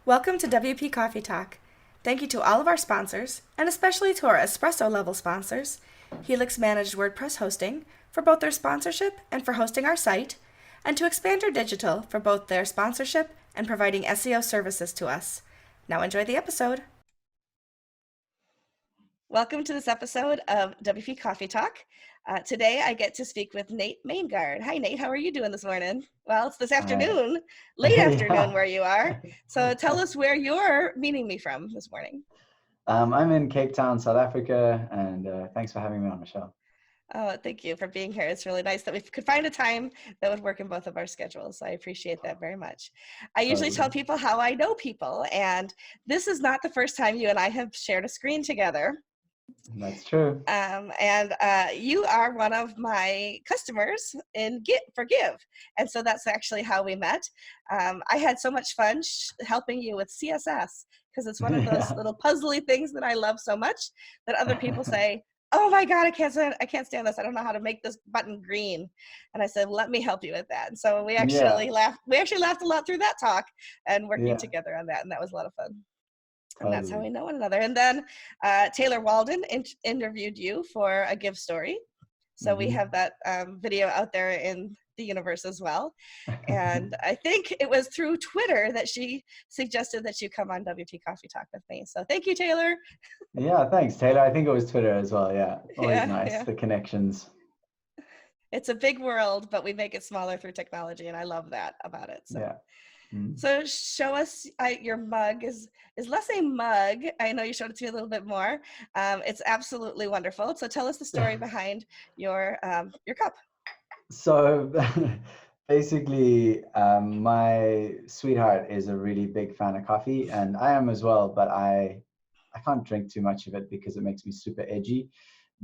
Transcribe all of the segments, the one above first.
Welcome to WP Coffee Talk. Thank you to all of our sponsors, and especially to our espresso level sponsors, Helix Managed WordPress Hosting, for both their sponsorship and for hosting our site, and to Expander Digital for both their sponsorship and providing SEO services to us. Now enjoy the episode. Welcome to this episode of WP Coffee Talk. Today I get to speak with Nate Maingard. Hi Nate, how are you doing this morning? Well, it's this afternoon, late afternoon where you are. So tell us where you're meeting me from this morning. I'm in Cape Town, South Africa, and thanks for having me on, Michelle. Oh, thank you for being here. It's really nice that we could find a time that would work in both of our schedules. I appreciate that very much. I usually tell people how I know people, and this is not the first time you and I have shared a screen together. That's true. You are one of my customers in Give, and so that's actually how we met. I had so much fun helping you with CSS because it's one of those little puzzly things that I love so much that other people say, "Oh my God, I can't stand this. I don't know how to make this button green." And I said, "Let me help you with that." And so we actually laughed. We actually laughed a lot through that talk and working together on that, and that was a lot of fun. And that's how we know one another. And then Taylor Walden interviewed you for a Give story. So we have that video out there in the universe as well. And I think it was through Twitter that she suggested that you come on WP Coffee Talk with me. So thank you, Taylor. Yeah, thanks, Taylor. I think it was Twitter as well. Yeah, always nice, the connections. It's a big world, but we make it smaller through technology, and I love that about it. So. Yeah. So show us your mug. Is less a mug. I know you showed it to me a little bit more. It's absolutely wonderful. So tell us the story behind your cup. So basically, my sweetheart is a really big fan of coffee, and I am as well, but I can't drink too much of it because it makes me super edgy.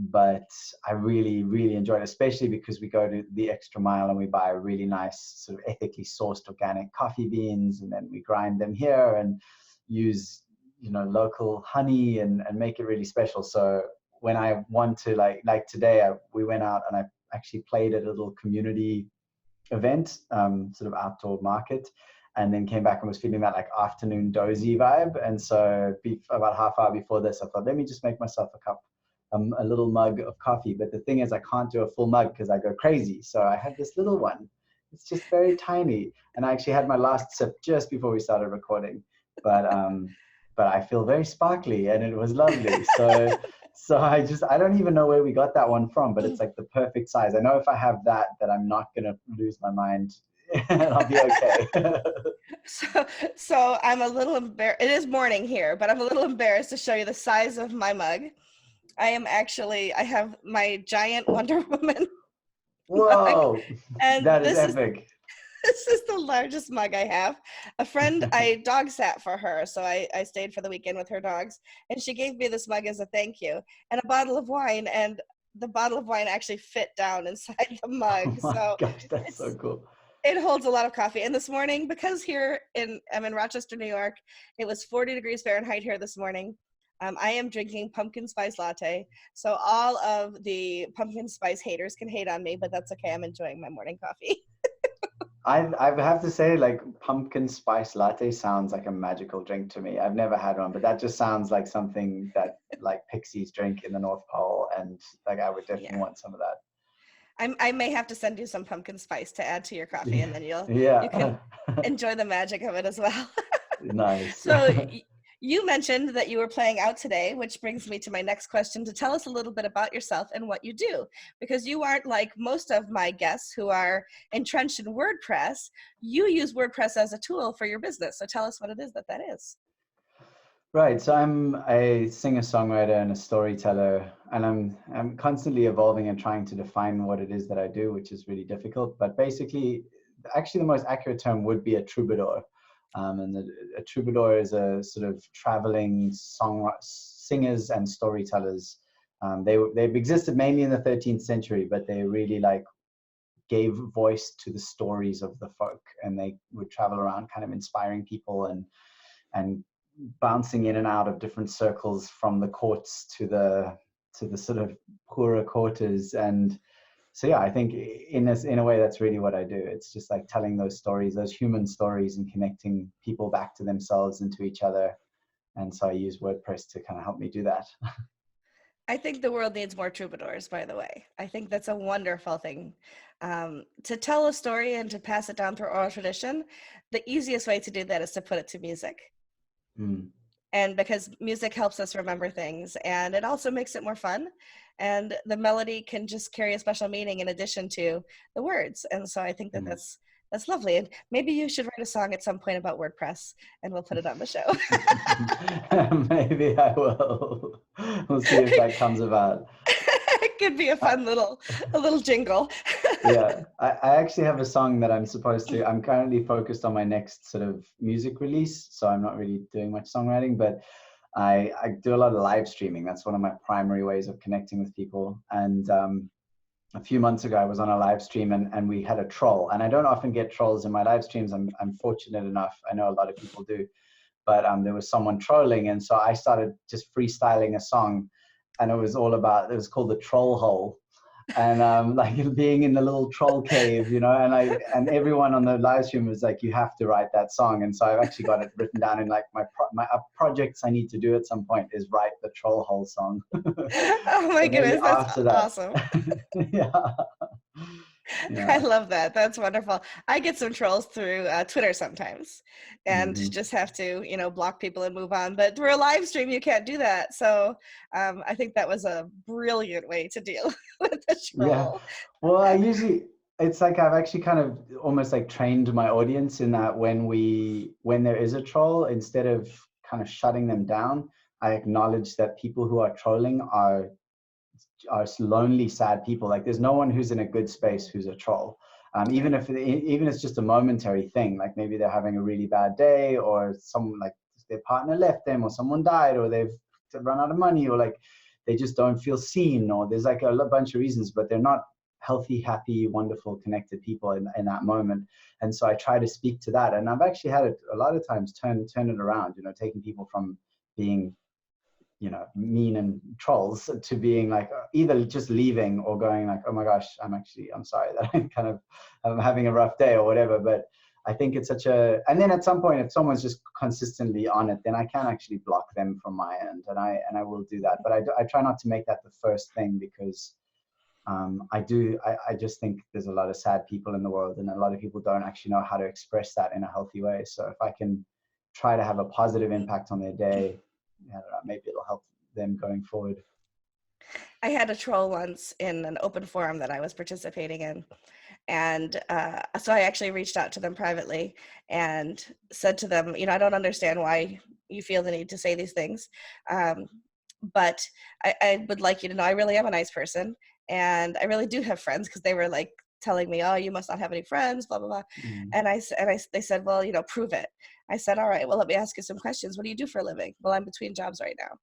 But I really, really enjoy it, especially because we go to the extra mile and we buy really nice, sort of ethically sourced organic coffee beans, and then we grind them here and use, local honey and make it really special. So when I want to, like today, we went out and I actually played at a little community event, sort of outdoor market, and then came back and was feeling that like afternoon dozy vibe. And so about half hour before this, I thought, let me just make myself a cup, a little mug of coffee. But the thing is, I can't do a full mug because I go crazy. So I had this little one. It's just very tiny. And I actually had my last sip just before we started recording. But I feel very sparkly and it was lovely. So I don't even know where we got that one from, but it's like the perfect size. I know if I have that I'm not going to lose my mind and I'll be okay. So I'm a little embarrassed. It is morning here, but I'm a little embarrassed to show you the size of my mug. I have my giant Wonder Woman. Whoa, and that is epic. This is the largest mug I have. A friend, I dog sat for her, so I stayed for the weekend with her dogs, and she gave me this mug as a thank you, and a bottle of wine, and the bottle of wine actually fit down inside the mug. Oh my gosh, that's so cool. It holds a lot of coffee. And this morning, because I'm in Rochester, New York, it was 40 degrees Fahrenheit here this morning. I am drinking pumpkin spice latte. So all of the pumpkin spice haters can hate on me, but that's okay. I'm enjoying my morning coffee. I have to say, like, pumpkin spice latte sounds like a magical drink to me. I've never had one, but that just sounds like something that like pixies drink in the North Pole, and like I would definitely want some of that. I may have to send you some pumpkin spice to add to your coffee, and then you can enjoy the magic of it as well. Nice. So you mentioned that you were playing out today, which brings me to my next question, to tell us a little bit about yourself and what you do, because you aren't like most of my guests who are entrenched in WordPress. You use WordPress as a tool for your business. So tell us what it is that is. Right. So I'm a singer-songwriter and a storyteller, and I'm constantly evolving and trying to define what it is that I do, which is really difficult. But basically, actually, the most accurate term would be a troubadour. A troubadour is a sort of traveling singers and storytellers. They've existed mainly in the 13th century, but they really like gave voice to the stories of the folk, and they would travel around kind of inspiring people and bouncing in and out of different circles from the courts to the sort of poorer quarters. And so yeah, I think in a way that's really what I do. It's just like telling those stories, those human stories, and connecting people back to themselves and to each other. And so I use WordPress to kind of help me do that. I think the world needs more troubadours, by the way. I think that's a wonderful thing. To tell a story and to pass it down through oral tradition, the easiest way to do that is to put it to music. Mm, And because music helps us remember things, and it also makes it more fun. And the melody can just carry a special meaning in addition to the words. And so I think that mm. that's lovely. And maybe you should write a song at some point about WordPress, and we'll put it on the show. Maybe I will. We'll see if that comes about. It could be a I, fun a little jingle. yeah, I actually have a song that I'm currently focused on my next sort of music release, so I'm not really doing much songwriting, but I do a lot of live streaming. That's one of my primary ways of connecting with people. And a few months ago, I was on a live stream and we had a troll. And I don't often get trolls in my live streams. I'm fortunate enough. I know a lot of people do, but there was someone trolling, and so I started just freestyling a song, and it was called the Troll Hole, and like being in the little troll cave, and everyone on the live stream was like, you have to write that song. And so I've actually got it written down in like my projects I need to do at some point is write the Troll Hole song. Oh my So maybe goodness, that's after that. awesome. Yeah. I Yeah. love that. That's wonderful. I get some trolls through Twitter sometimes, and Hmm. just have to, block people and move on. But through a live stream, you can't do that. So I think that was a brilliant way to deal with the Yeah. troll. Well, it's like I've actually kind of almost like trained my audience in that when there is a troll, instead of kind of shutting them down, I acknowledge that people who are trolling are lonely, sad people. Like there's no one who's in a good space who's a troll. Even Right. if it's just a momentary thing, like maybe they're having a really bad day, or someone like their partner left them, or someone died, or they've run out of money, or like they just don't feel seen, or there's like a bunch of reasons, but they're not healthy, happy, wonderful, connected people in that moment. And so I try to speak to that, and I've actually had it a lot of times turn it around, taking people from being mean and trolls to being like either just leaving or going like, oh my gosh, I'm sorry that I'm having a rough day or whatever. But I think it's and then at some point, if someone's just consistently on it, then I can actually block them from my end, and I will do that. But I try not to make that the first thing, because I just think there's a lot of sad people in the world, and a lot of people don't actually know how to express that in a healthy way. So if I can try to have a positive impact on their day, I don't know, maybe it'll help them going forward. I had a troll once in an open forum that I was participating in. And so I actually reached out to them privately and said to them, I don't understand why you feel the need to say these things. Um, but I would like you to know I really am a nice person. And I really do have friends, because they were like telling me, oh, you must not have any friends, blah, blah, blah. Mm. And they said, well, prove it. I said, all right, well, let me ask you some questions. What do you do for a living? Well, I'm between jobs right now.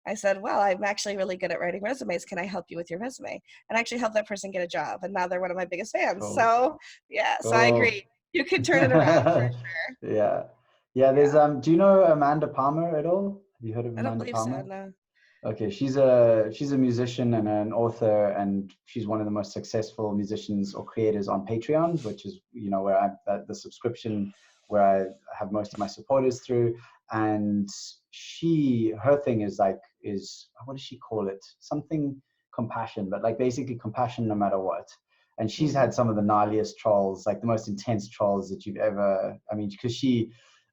I said, well, I'm actually really good at writing resumes. Can I help you with your resume? And actually help that person get a job. And now they're one of my biggest fans. Cool. So yeah, so I agree. Cool. You can turn it around for sure. Yeah. Yeah. There's Yeah. do you know Amanda Palmer at all? Have you heard of I don't Amanda believe so. Palmer? No. Okay, she's a musician and an author, and she's one of the most successful musicians or creators on Patreon, which is where the subscription where I have most of my supporters through. And her thing is what does she call it? Something compassion, but like basically compassion no matter what. And she's had Mm. some of the gnarliest trolls, like the most intense trolls that you've ever. I mean, because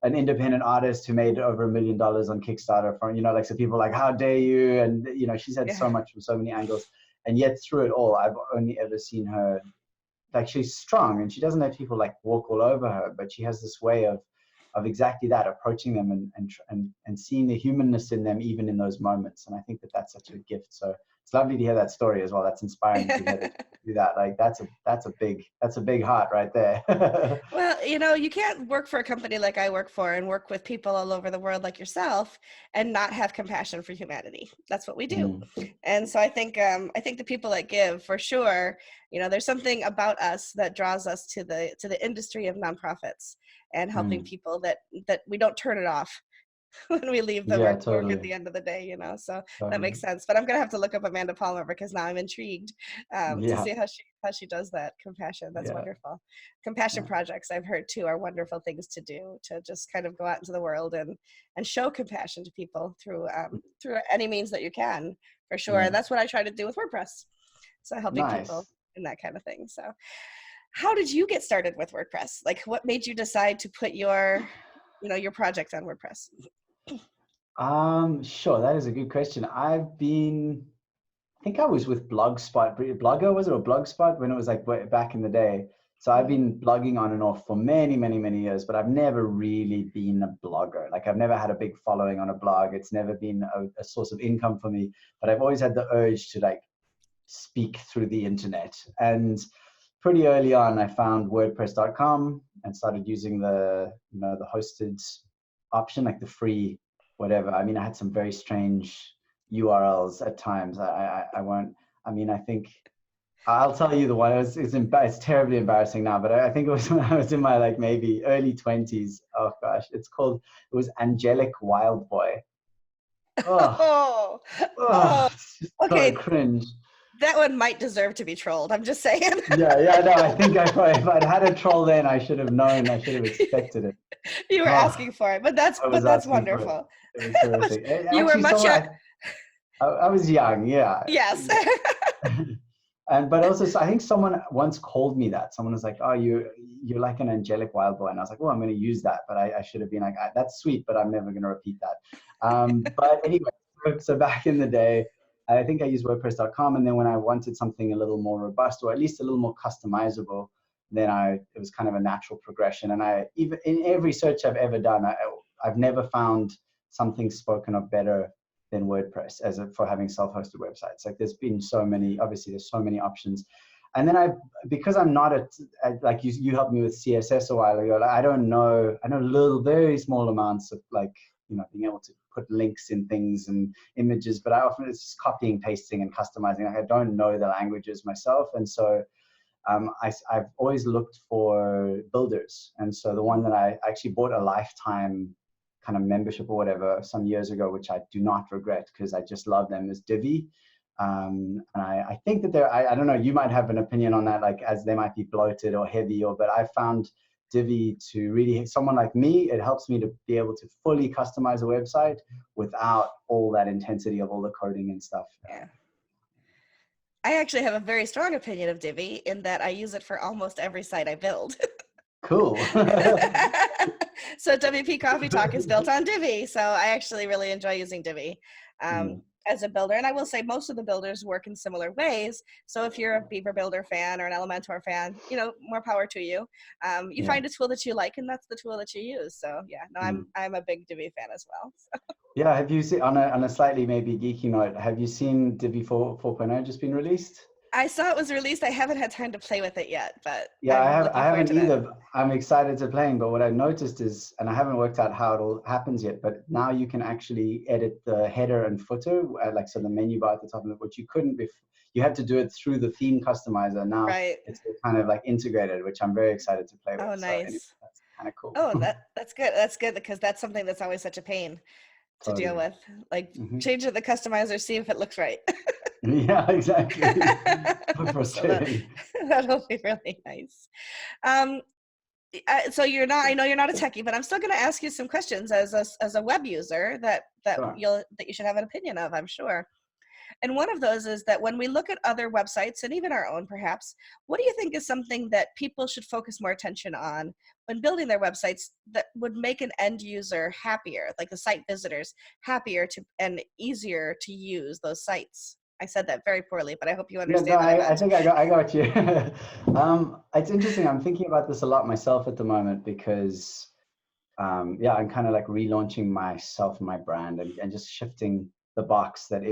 an independent artist who made over $1 million on Kickstarter from, like, so people like, how dare you? And, she's had Yeah. so much from so many angles. And yet through it all, I've only ever seen her, like, she's strong and she doesn't let people like walk all over her, but she has this way of exactly that, approaching them and seeing the humanness in them, even in those moments. And I think that that's such a gift. So it's lovely to hear that story as well. That's inspiring to hear that you do that. Like that's a big heart right there. Well, you can't work for a company like I work for and work with people all over the world like yourself and not have compassion for humanity. That's what we do. Mm, And so I think the people that give, for sure, there's something about us that draws us to the industry of nonprofits and helping mm. people that we don't turn it off. when we leave the Yeah, work at totally. the end of the day, so that makes Totally. sense. But I'm gonna have to look up Amanda Palmer because now I'm intrigued to Yeah. see how she does that. Compassion, that's Yeah. wonderful. Compassion Yeah. projects, I've heard too, are wonderful things to do, to just kind of go out into the world and show compassion to people through any means that you can, for sure. Yeah. And that's what I try to do with WordPress, so helping people Nice. in that kind of thing. So how did you get started with WordPress? Like, what made you decide to put your project on WordPress? Sure. That is a good question. I think I was with Blogspot. Blogger, was it, or Blogspot, when it was like back in the day? So I've Mhm. been blogging on and off for many, many, many years, but I've never really been a blogger. Like I've never had a big following on a blog. It's never been a source of income for me, but I've always had the urge to like speak through the internet. And pretty early on, I found WordPress.com and started using the hosted option, like the free whatever. I mean, I had some very strange URLs at times. I won't. I mean, I think I'll tell you the one. It's terribly embarrassing now, but I think it was when I was in my like maybe early 20s. Oh gosh, it was Angelic Wild Boy. Oh, Oh, oh, oh, it's just so okay. cringe. That one might deserve to be trolled. I'm just saying. Yeah, yeah, no, I think if I'd had a troll then, I should have known, I should have expected it. You were Oh, asking for it, but that's I but was that's asking for it. wonderful. It was But horrific. you were Actually, much someone, young. I was young, yeah. Yes. But also, so I think someone once called me that. Someone was like, "Oh, you're like an angelic wild boy," and I was like, "Well, I'm going to use that," but I should have been like, "That's sweet, but I'm never going to repeat that." But anyway, so back in the day, I think I used WordPress.com, and then when I wanted something a little more robust, or at least a little more customizable, then it was kind of a natural progression. And even in every search I've ever done, I've never found something spoken of better than WordPress for having self-hosted websites. Like there's been so many, obviously there's so many options. And then because I'm not like you helped me with CSS a while ago, like I know very small amounts of like, being able to put links in things and images, but it's just copying, pasting and customizing. Like I don't know the languages myself. And so I've always looked for builders. And so the one that I actually bought a lifetime kind of membership or whatever some years ago, which I do not regret because I just love them, is Divi. And I think that I don't know, you might have an opinion on that, like as they might be bloated or heavy, but I found Divi to really, someone like me, it helps me to be able to fully customize a website without all that intensity of all the coding and stuff. Yeah. I actually have a very strong opinion of Divi in that I use it for almost every site I build. Cool. So WP Coffee Talk is built on Divi. So I actually really enjoy using Divi as a builder. And I will say most of the builders work in similar ways. So if you're a Beaver Builder fan or an Elementor fan, more power to you. You Yeah. find a tool that you like, and that's the tool that you use. So yeah, no, I'm a big Divi fan as well. So. Yeah, have you seen, on a slightly maybe geeky note, have you seen Divi 4.0 just been released? I saw it was released. I haven't had time to play with it yet, but Yeah, I'm I looking forward haven't to that. either. I'm excited to playing, but what I noticed is, and I haven't worked out how it all happens yet, but now you can actually edit the header and footer, like so the menu bar at the top of it, which you couldn't before. You had to do it through the theme customizer. Now Right. it's kind of like integrated, which I'm very excited to play with. Oh, So anyway, nice. that's kind of cool. Oh, that's good. That's good because that's something that's always such a pain to deal Totally. with. Like Hmm. change the customizer, see if it looks right. Yeah, exactly. So So frustrating. that'll be really nice. Um, so I know you're not a techie, but I'm still going to ask you some questions as a web user that Sure. you should have an opinion of, I'm sure. And one of those is that when we look at other websites and even our own, perhaps, what do you think is something that people should focus more attention on when building their websites that would make an end user happier, like the site visitors happier and easier to use those sites? I said that very poorly, but I hope you Yeah, no, understand what I I meant. think I got you. It's interesting. I'm thinking about this a lot myself at the moment because, yeah, I'm kind of like relaunching myself, my brand, and just shifting the box that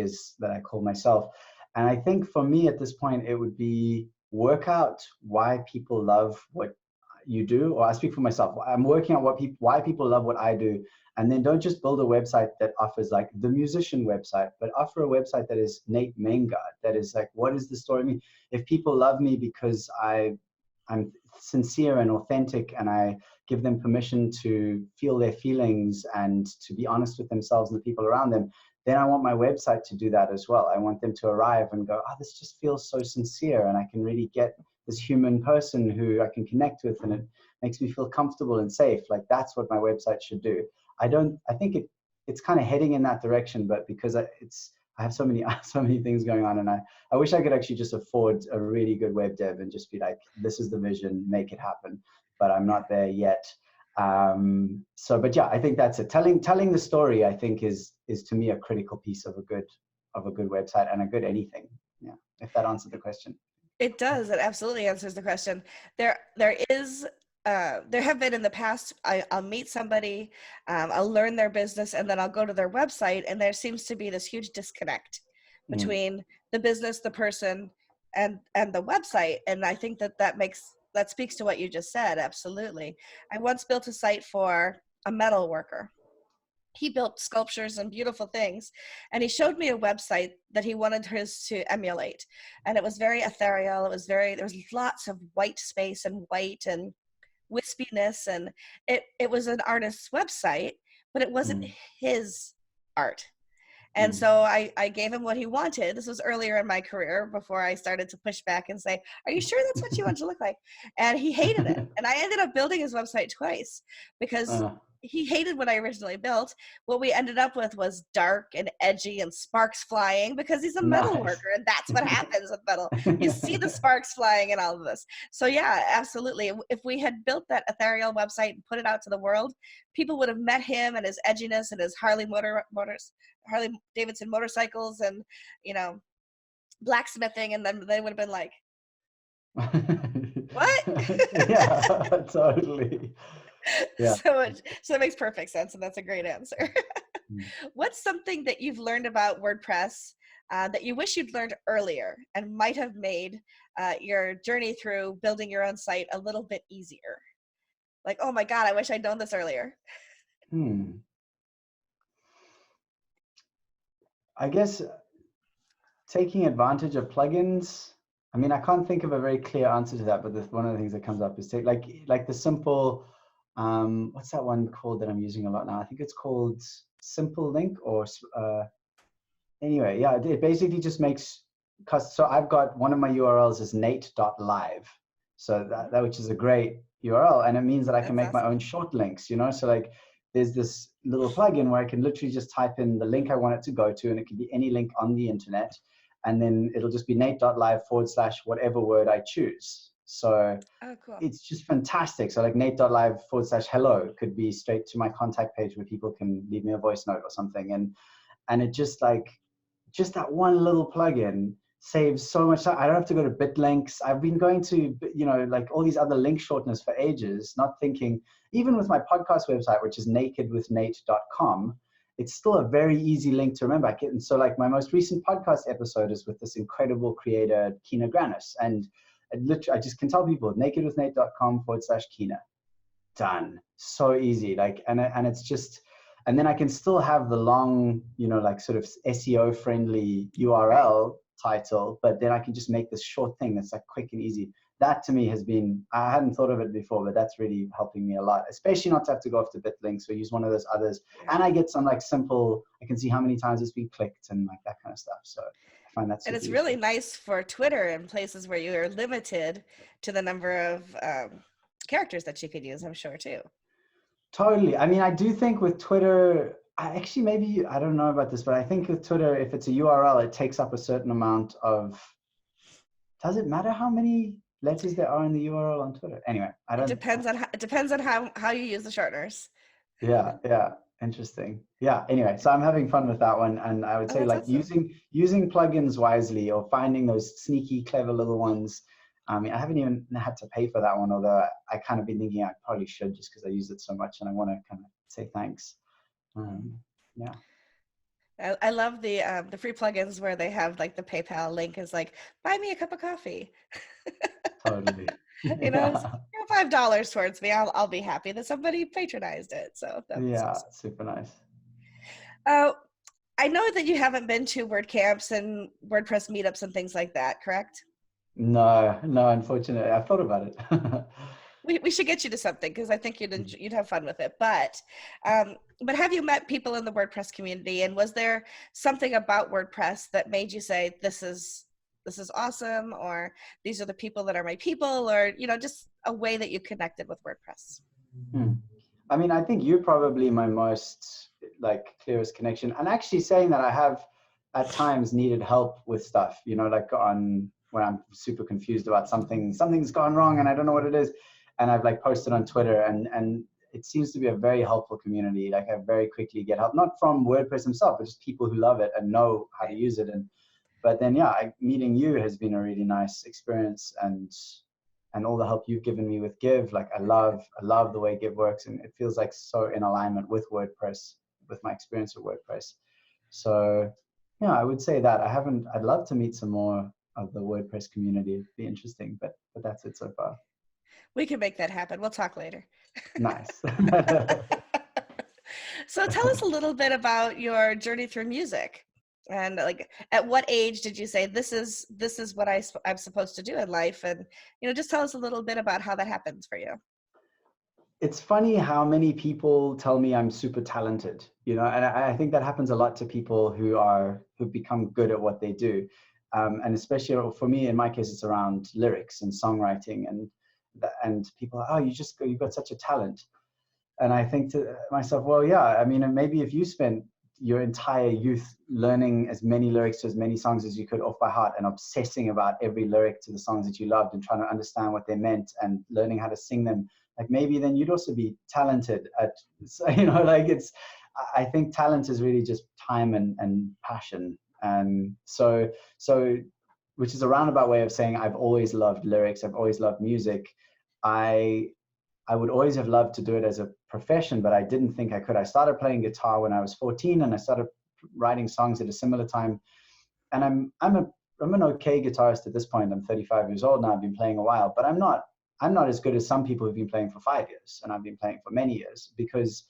I call myself. And I think for me at this point, it would be work out why people love what you do, or I speak for myself. I'm working on why people love what I do, and then don't just build a website that offers like the musician website, but offer a website that is Nate Maingard. That is like, what is the story? I mean, if people love me because I'm sincere and authentic, and I give them permission to feel their feelings and to be honest with themselves and the people around them, then I want my website to do that as well. I want them to arrive and go, oh, this just feels so sincere, and I can really get this human person who I can connect with, and it makes me feel comfortable and safe. Like, that's what my website should do. I think it's kind of heading in that direction, but because I have so many things going on, and I wish I could actually just afford a really good web dev and just be like, this is the vision, make it happen. But I'm not there yet. But yeah, I think that's it. Telling the story, I think, is to me a critical piece of a good website and a good anything. Yeah, if that answered the question. It does. It absolutely answers the question. There have been in the past, I'll meet somebody, I'll learn their business, and then I'll go to their website, and there seems to be this huge disconnect between the business, the person, and the website. And I think that speaks to what you just said. Absolutely. I once built a site for a metal worker. He built sculptures and beautiful things, and he showed me a website that he wanted his to emulate, and it was very ethereal. There was lots of white space and white and wispiness, and it was an artist's website, but it wasn't his art. And so I gave him what he wanted. This was earlier in my career, before I started to push back and say, are you sure that's what you want to look like? And he hated it. And I ended up building his website twice because he hated what I originally built. What we ended up with was dark and edgy and sparks flying, because he's a metal worker, and that's what happens with metal. You see the sparks flying and all of this. So yeah, absolutely. If we had built that ethereal website and put it out to the world, people would have met him and his edginess and his Harley Davidson motorcycles and, blacksmithing, and then they would have been like, what? Yeah, totally. Yeah. So it makes perfect sense, and that's a great answer. What's something that you've learned about WordPress that you wish you'd learned earlier and might have made your journey through building your own site a little bit easier? Like, oh my God, I wish I'd known this earlier. I guess taking advantage of plugins. I mean, I can't think of a very clear answer to that, but one of the things that comes up is like the simple, what's that one called that I'm using a lot now? I think it's called Simple Link, or anyway, yeah, it basically just makes, so I've got one of my URLs is nate.live. So that which is a great URL, and it means that I can make my own short links, so like there's this little plugin where I can literally just type in the link I want it to go to, and it can be any link on the internet, and then it'll just be nate.live / whatever word I choose. So cool. It's just fantastic. So like nate.live / hello could be straight to my contact page where people can leave me a voice note or something. And it just that one little plugin saves so much time. I don't have to go to Bitlinks. I've been going to, like all these other link shorteners for ages, not thinking, even with my podcast website, which is nakedwithnate.com, it's still a very easy link to remember. And so like my most recent podcast episode is with this incredible creator, Kina Granis. And I just can tell people, nakedwithnate.com / Kina. Done. So easy. And it's just, and then I can still have the long, like sort of SEO friendly URL title, but then I can just make this short thing that's like quick and easy. That to me has been, I hadn't thought of it before, but that's really helping me a lot, especially not to have to go off to Bitlinks or use one of those others. And I get some like simple, I can see how many times it's been clicked and like that kind of stuff. So I find that super And it's useful. really nice for Twitter and places where you are limited to the number of characters that you could use, I'm sure, too. Totally. I mean, I do think with Twitter, I don't know about this, but I think with Twitter, if it's a URL, it takes up a certain amount of, does it matter how many letters there are in the URL on Twitter? Anyway, It depends on how you use the shorteners. Yeah. Interesting. Yeah. Anyway, so I'm having fun with that one. And I would say like awesome. using plugins wisely, or finding those sneaky, clever little ones. I mean, I haven't even had to pay for that one, although I kind of been thinking I probably should, just because I use it so much and I want to kind of say thanks. Yeah. I love the free plugins where they have like the PayPal link is like, buy me a cup of coffee. Totally. $5 towards me. I'll be happy that somebody patronized it. So that's awesome. Super nice. I know that you haven't been to WordCamps and WordPress meetups and things like that, correct? No, no, unfortunately, I've thought about it. We should get you to something because I think you'd have fun with it. But have you met people in the WordPress community, and was there something about WordPress that made you say this is awesome, or these are the people that are my people, or just a way that you connected with WordPress? Hmm. I mean, I think you're probably my most like clearest connection. And actually saying that I have at times needed help with stuff, like on when I'm super confused about something's gone wrong and I don't know what it is. And I've like posted on Twitter and it seems to be a very helpful community. Like I very quickly get help, not from WordPress himself, but just people who love it and know how to use it. But then, yeah, meeting you has been a really nice experience, and all the help you've given me with Give. Like I love the way Give works, and it feels like so in alignment with WordPress, with my experience with WordPress. So yeah, I would say that I'd love to meet some more of the WordPress community. It'd be interesting, but that's it so far. We can make that happen. We'll talk later. Nice. So tell us a little bit about your journey through music, and like at what age did you say this is what I'm supposed to do in life, and just tell us a little bit about how that happens for you. It's funny how many people tell me I'm super talented, and I think that happens a lot to people who've become good at what they do. And especially for me, in my case, it's around lyrics and songwriting and people are, oh, you've got such a talent. And I think to myself, well, yeah, I mean, maybe if you spent your entire youth learning as many lyrics to as many songs as you could off by heart and obsessing about every lyric to the songs that you loved and trying to understand what they meant and learning how to sing them, like maybe then you'd also be talented at, like I think talent is really just time and passion. And so, which is a roundabout way of saying I've always loved lyrics. I've always loved music. I I would always have loved to do it as a profession, but I didn't think I could. I started playing guitar when I was 14, and I started writing songs at a similar time. And I'm an okay guitarist at this point. I'm 35 years old now. I've been playing a while, but I'm not as good as some people who've been playing for 5 years, and I've been playing for many years, because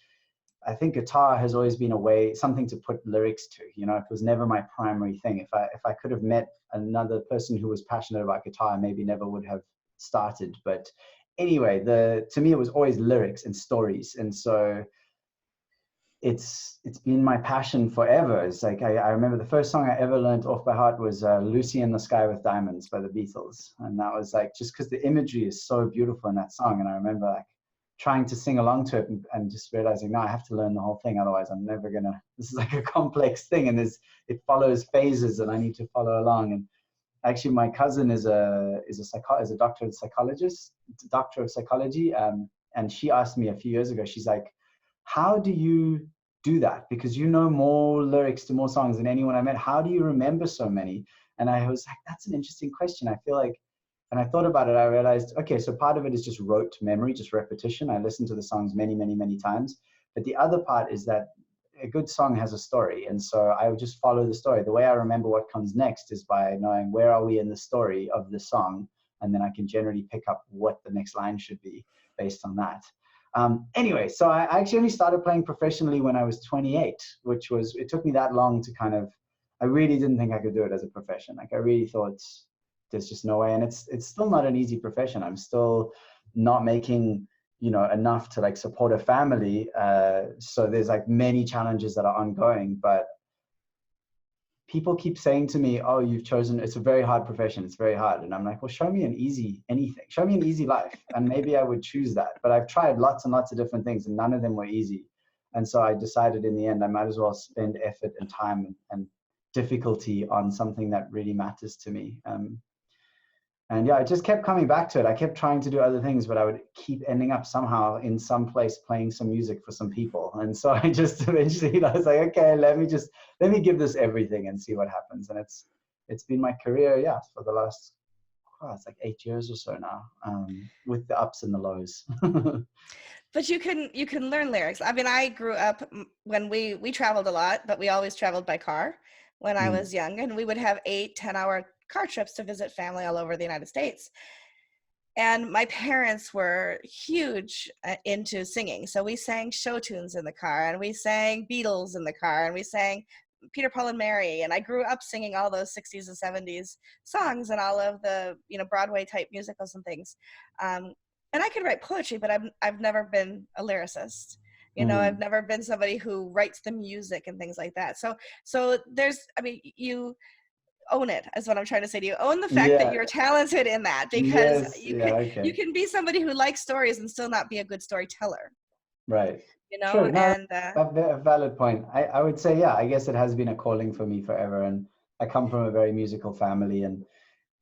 I think guitar has always been a way, something to put lyrics to. It was never my primary thing. If I could have met another person who was passionate about guitar, I maybe never would have started. But anyway, to me it was always lyrics and stories, and so it's been my passion forever. It's like I remember the first song I ever learned off by heart was "Lucy in the Sky with Diamonds" by the Beatles, and that was like just because the imagery is so beautiful in that song, and I remember like trying to sing along to it and just realizing, no, I have to learn the whole thing, otherwise I'm never gonna. This is like a complex thing, and it follows phases, and I need to follow along. And actually, my cousin is a doctor of psychology, and she asked me a few years ago. She's like, "How do you do that? Because you know more lyrics to more songs than anyone I met. How do you remember so many?" And I was like, "That's an interesting question." I feel like, and I thought about it. I realized, okay, so part of it is just rote memory, just repetition. I listen to the songs many, many, many times. But the other part is that a good song has a story, and so I would just follow the story. The way I remember what comes next is by knowing where are we in the story of the song, and then I can generally pick up what the next line should be based on that. Anyway, so I actually only started playing professionally when I was 28, it took me that long to kind of, I really didn't think I could do it as a profession. Like I really thought there's just no way, and it's still not an easy profession. I'm still not making enough to like support a family, so there's like many challenges that are ongoing. But people keep saying to me, "Oh, you've chosen, it's a very hard profession, it's very hard." And I'm like, well, show me an easy anything, show me an easy life, and maybe I would choose that. But I've tried lots and lots of different things, and none of them were easy. And so I decided in the end I might as well spend effort and time and difficulty on something that really matters to me. And yeah, I just kept coming back to it. I kept trying to do other things, but I would keep ending up somehow in some place playing some music for some people. And so I just eventually, I was like, okay, let me give this everything and see what happens. And it's been my career, yeah, for the last, it's like 8 years or so now, with the ups and the lows. But you can learn lyrics. I mean, I grew up when we traveled a lot, but we always traveled by car when I Mm. was young, and we would have 8-10 hour car trips to visit family all over the United States. And my parents were huge into singing, so we sang show tunes in the car, and we sang Beatles in the car, and we sang Peter, Paul and Mary, and I grew up singing all those 60s and 70s songs and all of the, you know, Broadway type musicals and things. And I can write poetry, but I've never been a lyricist. You know, I've Mm. never been somebody who writes the music and things like that. So there's, I mean, you own it, is what I'm trying to say to you. Own the fact that Yeah. you're talented in that, because Yes. Yeah. you Okay. can be somebody who likes stories and still not be a good storyteller, Right. you know. True. No, And a valid point. I would say, yeah, I guess it has been a calling for me forever. And I come from a very musical family, and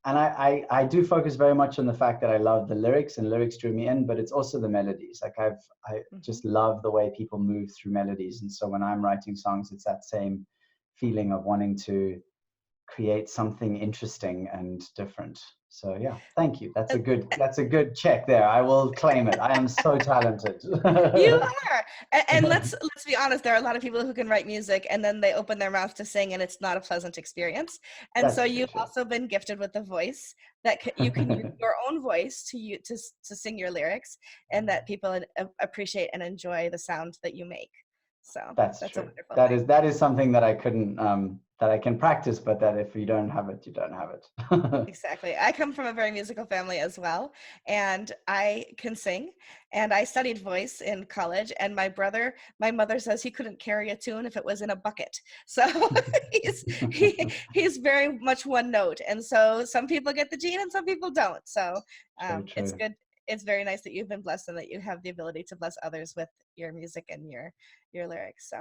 I do focus very much on the fact that I love the lyrics, and lyrics drew me in, but it's also the melodies. Like I Mhm. just love the way people move through melodies. And so when I'm writing songs, it's that same feeling of wanting to create something interesting and different. So yeah, thank you. Uh, That's a good check there. I will claim it. I am so talented. You are, and let's be honest. There are a lot of people who can write music, and then they open their mouth to sing, and it's not a pleasant experience. And so That's very you've true. also been gifted with a voice that you can use your own voice to sing your lyrics, and that people appreciate and enjoy the sound that you make. So That's that's a true. wonderful thing. That is something that I couldn't that I can practice, but that if you don't have it, you don't have it. Exactly. I come from a very musical family as well, and I can sing. And I studied voice in college. And my mother says he couldn't carry a tune if it was in a bucket. So he's very much one note. And so some people get the gene and some people don't. So True, it's true. good. It's very nice that you've been blessed and that you have the ability to bless others with your music and your lyrics. So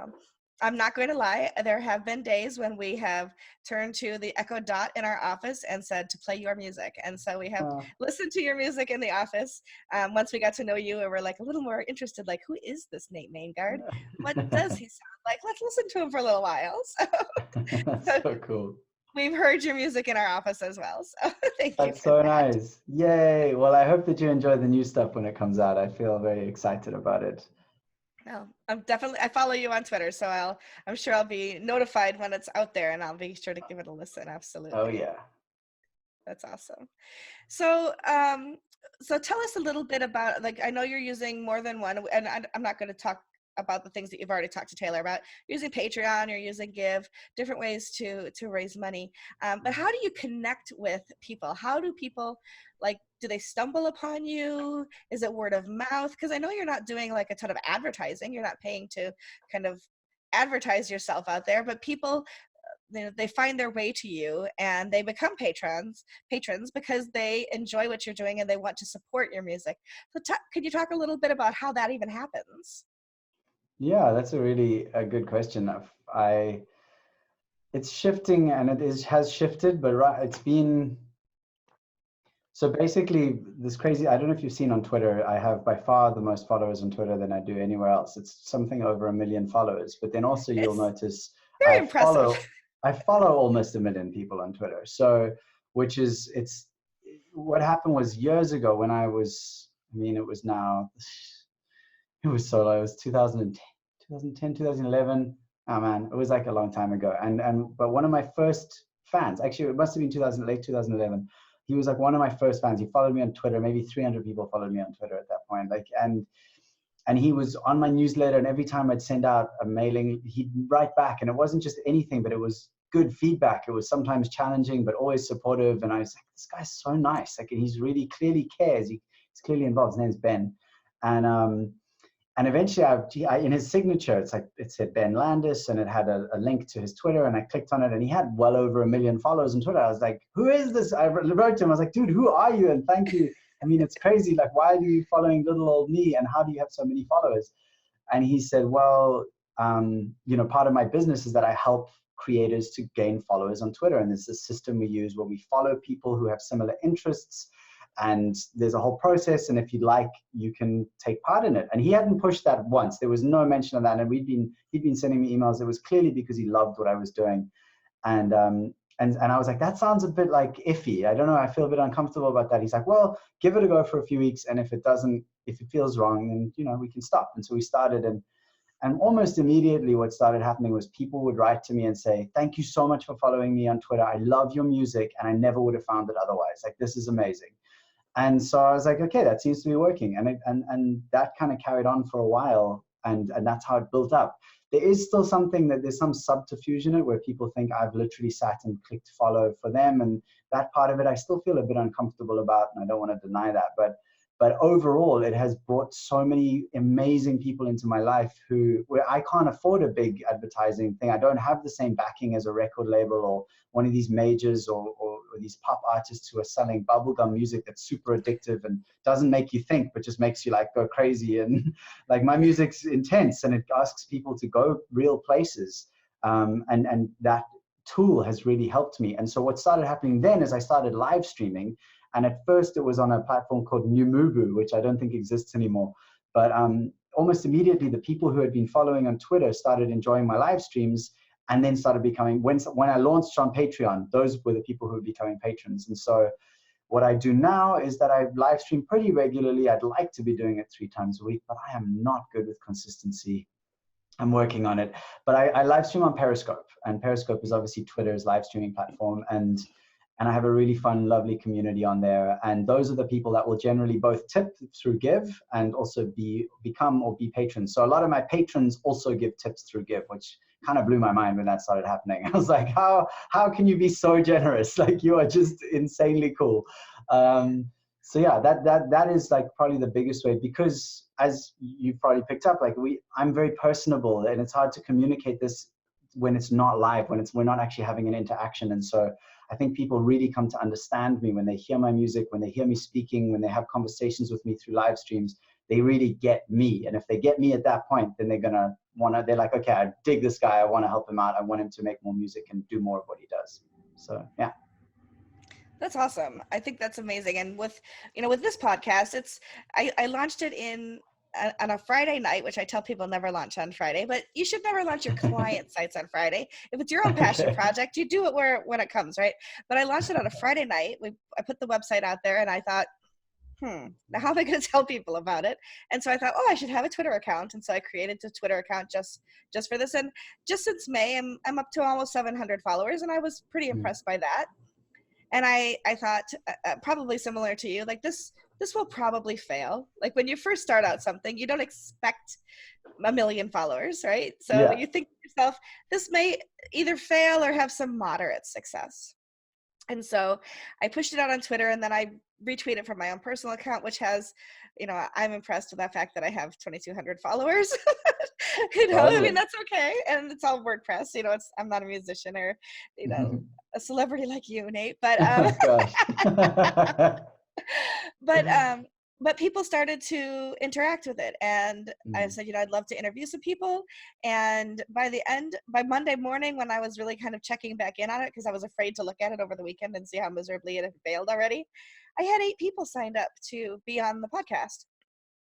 I'm not going to lie. There have been days when we have turned to the Echo Dot in our office and said to play your music. And so we have Uh, listened to your music in the office. Once we got to know you and we're like a little more interested, like, who is this Nate Maingard? What does he sound like? Let's listen to him for a little while. That's So so cool. we've heard your music in our office as well. So thank you That's for so that. nice. Yay. Well, I hope that you enjoy the new stuff when it comes out. I feel very excited about it. No, I follow you on Twitter, so I'm sure I'll be notified when it's out there and I'll be sure to give it a listen. Oh Absolutely. yeah. That's awesome. So tell us a little bit about, like, I know you're using more than one, and I'm not going to talk about the things that you've already talked to Taylor about. You're using Patreon, you're using Give, different ways to raise money. But how do you connect with people? How do people, like, do they stumble upon you? Is it word of mouth? Because I know you're not doing like a ton of advertising. You're not paying to kind of advertise yourself out there, but people, they find their way to you and they become patrons because they enjoy what you're doing and they want to support your music. So could you talk a little bit about how that even happens? Yeah, that's a really a good question. I it's shifting, and has shifted, but it's been so basically this crazy. I don't know if you've seen on Twitter, I have by far the most followers on Twitter than I do anywhere else. It's something over 1 million followers. But then also you'll It's notice very I impressive. follow I follow almost 1 million people on Twitter. So which is it's what happened was years ago when I was, I mean, it was now, it was so low. It was 2010, 2011. Oh man, it was like a long time ago. But one of my first fans, actually, it must have been late 2011. He was like one of my first fans. He followed me on Twitter. Maybe 300 people followed me on Twitter at that point. Like, and he was on my newsletter. And every time I'd send out a mailing, he'd write back. And it wasn't just anything, but it was good feedback. It was sometimes challenging, but always supportive. And I was like, this guy's so nice. Like, he's really clearly cares. He's clearly involved. His name's Ben. And and eventually, in his signature, it said Ben Landis, and it had a link to his Twitter, and I clicked on it, and he had well over 1 million followers on Twitter. I was like, "Who is this?" I wrote to him. I was like, "Dude, who are you?" And thank you. I mean, it's crazy. Like, why are you following little old me? And how do you have so many followers? And he said, "Well, part of my business is that I help creators to gain followers on Twitter, and there's a system we use where we follow people who have similar interests." And there's a whole process, and if you'd like, you can take part in it. And he hadn't pushed that once. There was no mention of that. And he'd been sending me emails. It was clearly because he loved what I was doing. And I was like, that sounds a bit like iffy. I don't know. I feel a bit uncomfortable about that. He's like, well, give it a go for a few weeks, and if it feels wrong, then we can stop. And so we started, and almost immediately what started happening was people would write to me and say, thank you so much for following me on Twitter. I love your music, and I never would have found it otherwise. Like, this is amazing. And so I was like, okay, that seems to be working. And that kind of carried on for a while. and that's how it built up. There is still something that there's some subterfuge in it where people think I've literally sat and clicked follow for them. And that part of it, I still feel a bit uncomfortable about, and I don't want to deny that. But overall, it has brought so many amazing people into my life where I can't afford a big advertising thing. I don't have the same backing as a record label or one of these majors or these pop artists who are selling bubblegum music that's super addictive and doesn't make you think, but just makes you like go crazy. And like my music's intense and it asks people to go real places. And that tool has really helped me. And so what started happening then is I started live streaming. And at first it was on a platform called Numubu, which I don't think exists anymore. But almost immediately, the people who had been following on Twitter started enjoying my live streams and then started becoming, when I launched on Patreon, those were the people who were becoming patrons. And so what I do now is that I live stream pretty regularly. I'd like to be doing it 3 times a week, but I am not good with consistency. I'm working on it. But I live stream on Periscope, and Periscope is obviously Twitter's live streaming platform. And I have a really fun, lovely community on there. And those are the people that will generally both tip through Give and also become or be patrons. So a lot of my patrons also give tips through Give, which kind of blew my mind when that started happening. I was like, how can you be so generous? Like, you are just insanely cool. So yeah, that is like probably the biggest way, because as you've probably picked up, like I'm very personable, and it's hard to communicate this when it's not live, when we're not actually having an interaction. And so I think people really come to understand me when they hear my music, when they hear me speaking, when they have conversations with me through live streams. They really get me. And if they get me at that point, then they're like, okay, I dig this guy. I want to help him out. I want him to make more music and do more of what he does. So, yeah. That's awesome. I think that's amazing. And with this podcast, I launched it on a Friday night, which I tell people never launch on Friday, but you should never launch your client sites on Friday. If it's your own passion project, you do it when it comes, right? But I launched it on a Friday night. I put the website out there, and I thought, now how am I going to tell people about it? And so I thought, I should have a Twitter account. And so I created a Twitter account just for this. And just since May, I'm up to almost 700 followers, and I was pretty impressed by that. And I thought, probably similar to you, like this will probably fail. Like when you first start out something, you don't expect 1 million followers, right? So you think to yourself, this may either fail or have some moderate success. And so I pushed it out on Twitter, and then I retweeted from my own personal account, which has, I'm impressed with the fact that I have 2,200 followers. I mean, that's okay. And it's all WordPress. I'm not a musician or, a celebrity like you, Nate. But but people started to interact with it, and I said, I'd love to interview some people. And by Monday morning, when I was really kind of checking back in on it, because I was afraid to look at it over the weekend and see how miserably it had failed already, I had 8 people signed up to be on the podcast.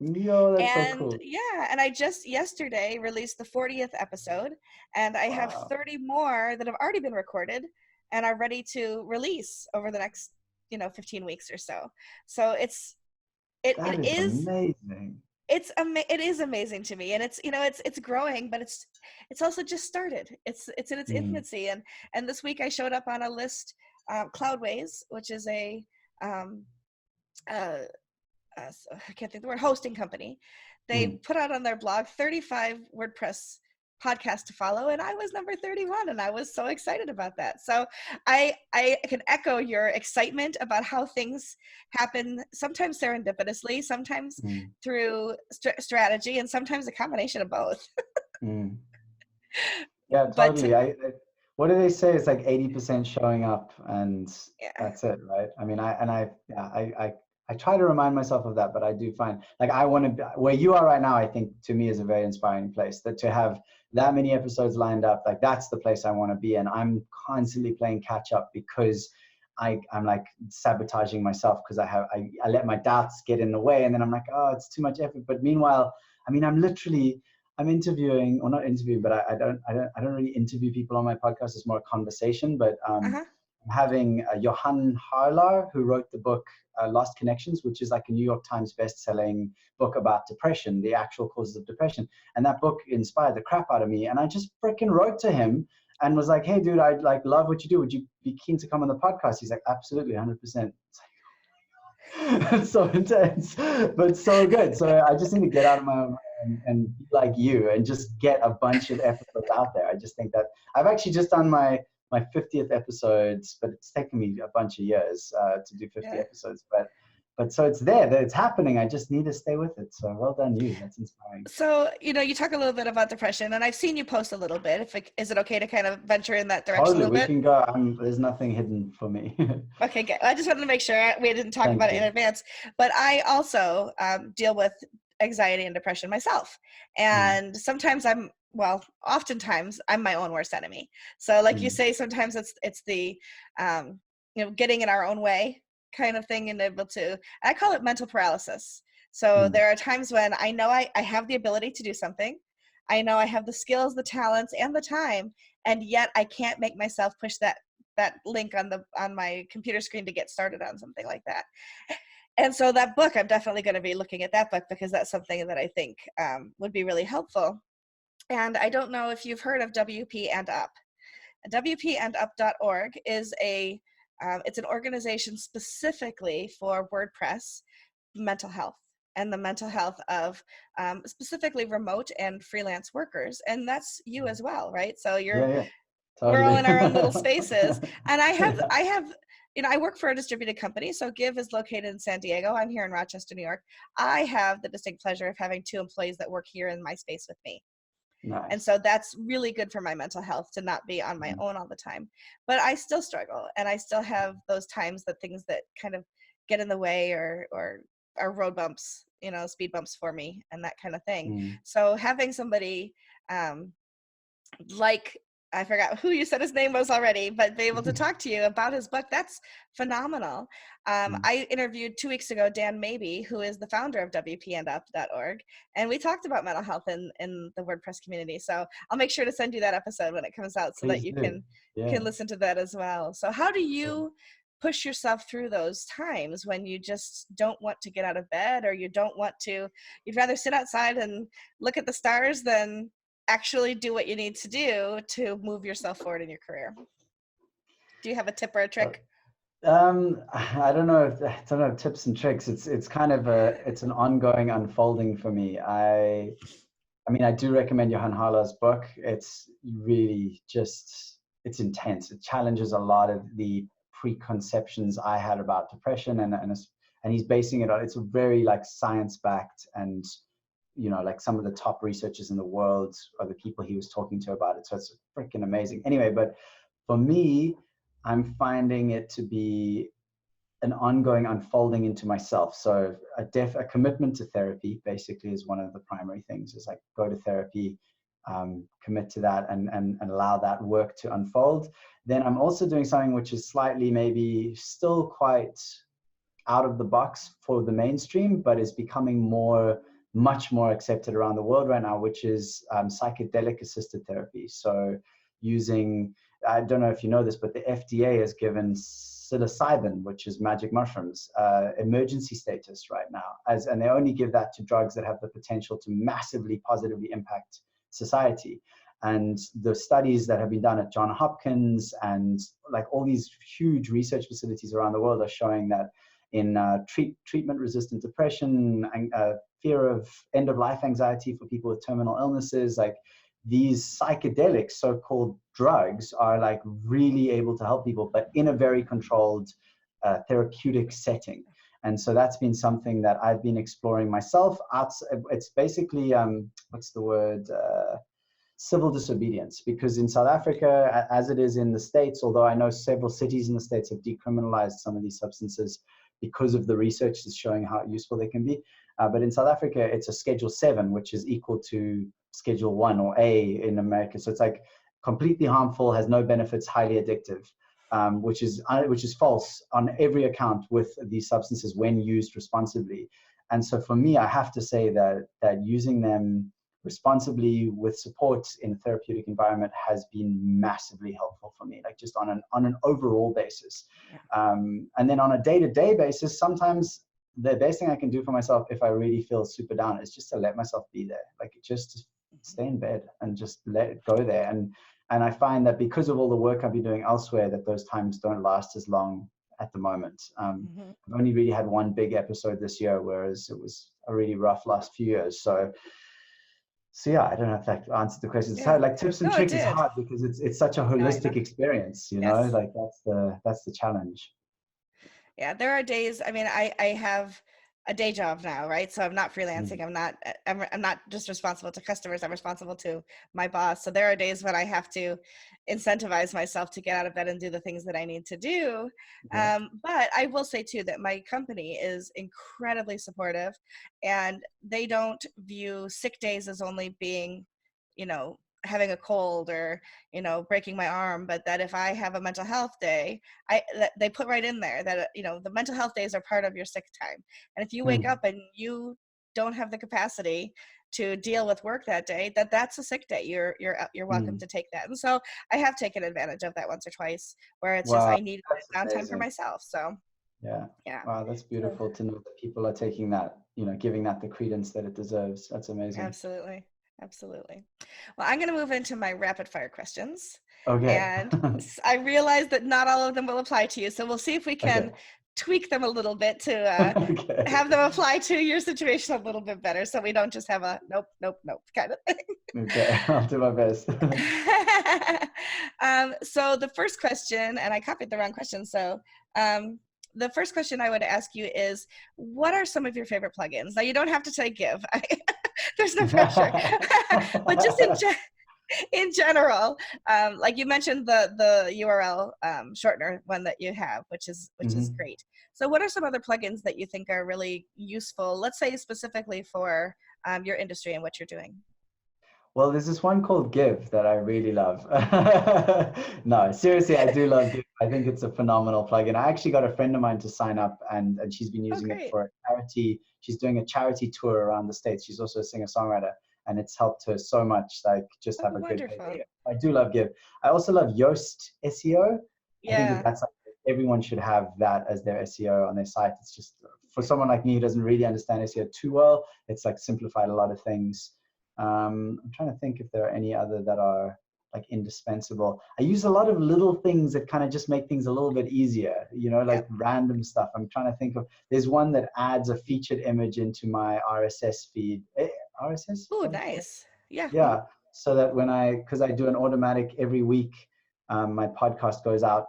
Yo, that's so cool. Yeah, and I just yesterday released the 40th episode, and I have 30 more that have already been recorded and are ready to release over the next 15 weeks or so. So it is amazing. It is amazing to me, and it's growing, but it's also just started. It's in its infancy, and this week I showed up on a list, Cloudways, which is a I can't think of the word, hosting company. They put out on their blog 35 WordPress podcasts to follow, and I was number 31, and I was so excited about that. So I can echo your excitement about how things happen, sometimes serendipitously, sometimes through strategy, and sometimes a combination of both. Yeah, totally. What do they say? It's like 80% showing up, and that's it, right? I mean, I try to remind myself of that, but I do find like I want to be where you are right now. I think to me is a very inspiring place. That to have that many episodes lined up, like that's the place I want to be. And I'm constantly playing catch up because I'm like sabotaging myself because I let my doubts get in the way, and then I'm like, oh, it's too much effort. But meanwhile, I mean, I'm interviewing, or not interviewing, but I don't really interview people on my podcast. It's more a conversation. But I'm having Johan Harlar, who wrote the book Lost Connections, which is like a New York Times best-selling book about depression, the actual causes of depression. And that book inspired the crap out of me. And I just freaking wrote to him and was like, hey, dude, I love what you do. Would you be keen to come on the podcast? He's like, absolutely, 100%. It's like, it's so intense, but so good. So I just need to get out of my own way and be like you and just get a bunch of episodes out there. I just think that I've actually just done my 50th episodes, but it's taken me a bunch of years to do 50 Yeah. episodes. But so it's there, that it's happening. I just need to stay with it. So well done you. That's inspiring. So, you talk a little bit about depression, and I've seen you post a little bit. Is it okay to kind of venture in that direction a Totally, little we bit? can go. There's nothing hidden for me. Okay, good. I just wanted to make sure we didn't talk Thank about it you. in advance. But I also deal with anxiety and depression myself. And sometimes oftentimes I'm my own worst enemy. So like you say, sometimes it's the, getting in our own way kind of thing, and I call it mental paralysis. So there are times when I know I have the ability to do something. I know I have the skills, the talents, and the time, and yet I can't make myself push that link on my computer screen to get started on something like that. And so that book, I'm definitely going to be looking at that book, because that's something that I think would be really helpful. And I don't know if you've heard of WP and Up. WPandup.org is it's an organization specifically for WordPress mental health, and the mental health of specifically remote and freelance workers. And that's you as well, right? So Yeah, we're all totally. in our own little spaces. And I have I work for a distributed company. So Give is located in San Diego. I'm here in Rochester, New York. I have the distinct pleasure of having 2 employees that work here in my space with me. Nice. And so that's really good for my mental health, to not be on my own all the time. But I still struggle, and I still have those times, that things that kind of get in the way, or are road bumps, speed bumps for me, and that kind of thing. So having somebody like, I forgot who you said his name was already, but be able to talk to you about his book, that's phenomenal. I interviewed 2 weeks ago Dan Maybe, who is the founder of WPandup.org, and we talked about mental health in the WordPress community. So I'll make sure to send you that episode when it comes out, so Please that you do. can listen to that as well. So how do you push yourself through those times when you just don't want to get out of bed, or you'd rather sit outside and look at the stars than actually do what you need to do to move yourself forward in your career? Do you have a tip or a trick? I don't know tips and tricks. It's kind of it's an ongoing unfolding for me. I mean, I do recommend Johan Harla's book. It's really it's intense. It challenges a lot of the preconceptions I had about depression, and he's basing it on, it's a very like science backed, and like some of the top researchers in the world are the people he was talking to about it. So it's freaking amazing. Anyway, but for me, I'm finding it to be an ongoing unfolding into myself. So a commitment to therapy basically is one of the primary things, is like go to therapy, commit to that, and allow that work to unfold. Then I'm also doing something which is slightly maybe still quite out of the box for the mainstream, but is becoming much more accepted around the world right now, which is psychedelic assisted therapy. So using, I don't know if you know this, but the FDA has given psilocybin, which is magic mushrooms, emergency status right now, and they only give that to drugs that have the potential to massively positively impact society. And the studies that have been done at Johns Hopkins and like all these huge research facilities around the world are showing that in treatment-resistant depression, and fear of end-of-life anxiety for people with terminal illnesses, like these psychedelic so-called drugs are like really able to help people, but in a very controlled therapeutic setting. And so that's been something that I've been exploring myself. It's basically, what's the word? Civil disobedience, because in South Africa, as it is in the States, although I know several cities in the States have decriminalized some of these substances because of the research is showing how useful they can be. But in South Africa, it's a Schedule 7, which is equal to Schedule 1 or A in America. So it's like completely harmful, has no benefits, highly addictive, which is false on every account with these substances when used responsibly. And so for me, I have to say that using them responsibly with support in a therapeutic environment has been massively helpful for me, like just on an overall basis. And then on a day-to-day basis, sometimes the best thing I can do for myself if I really feel super down is just to let myself be there, like just to stay in bed and just let it go there. And I find that because of all the work I've been doing elsewhere, that those times don't last as long at the moment. I've only really had one big episode this year, whereas it was a really rough last few years. So So yeah, I don't know if that answered the question. It's Yeah. hard. Like tips and No, it tricks is did. hard because it's such a No, I know. holistic experience, you know, Yes. like that's the challenge. Yeah, there are days, I mean, I have a day job now, right? So I'm not freelancing. Mm, I'm not just responsible to customers. I'm responsible to my boss. So there are days when I have to incentivize myself to get out of bed and do the things that I need to do. yeah. But I will say too that my company is incredibly supportive, and they don't view sick days as only being, you know, having a cold or, you know, breaking my arm, but that if I have a mental health day, they put right in there that, you know, the mental health days are part of your sick time. And if you wake Mm, up and you don't have the capacity to deal with work that day, that's a sick day. You're welcome mm. to take that. And so I have taken advantage of that once or twice, where it's just Wow, I need that's downtime for amazing. myself. So Yeah. yeah. Wow, that's So beautiful to know that people are taking that, you know, giving that the credence that it deserves. That's amazing. absolutely. Absolutely. Well, I'm going to move into my rapid fire questions. Okay. And I realize that not all of them will apply to you. So we'll see if we Okay. can tweak them a little bit to Okay. have them apply to your situation a little bit better, so we don't just have a nope, nope, nope kind of Okay. I'll do my best. thing. So the first question, and I copied the wrong question. So the first question I would ask you is, what are some of your favorite plugins? Now you don't have to say give. There's no pressure. But just in general, like you mentioned the URL shortener one that you have, which is Mhm. great. So what are some other plugins that you think are really useful, let's say specifically for your industry and what you're doing? Well, there's this one called Give that I really love. No, seriously, I do love Give. I think it's a phenomenal plugin. I actually got a friend of mine to sign up, and she's been Oh, using it great. for a charity. She's doing a charity tour around the States. She's also a singer-songwriter, and it's helped her so much, like just Oh, have a good day. wonderful. I do love Give. I also love Yoast SEO. I think that Yeah, that's like everyone should have that as their SEO on their site. It's just for someone like me who doesn't really understand SEO too well, it's like simplified a lot of things. I'm trying to think if there are any other that are like indispensable. I use a lot of little things that kind of just make things a little bit easier, you know, like yep. random stuff. I'm trying to think of, there's one that adds a featured image into my RSS feed. RSS? Is Oh, that what it's called? nice. Yeah. Yeah. So that when because I do an automatic every week, my podcast goes out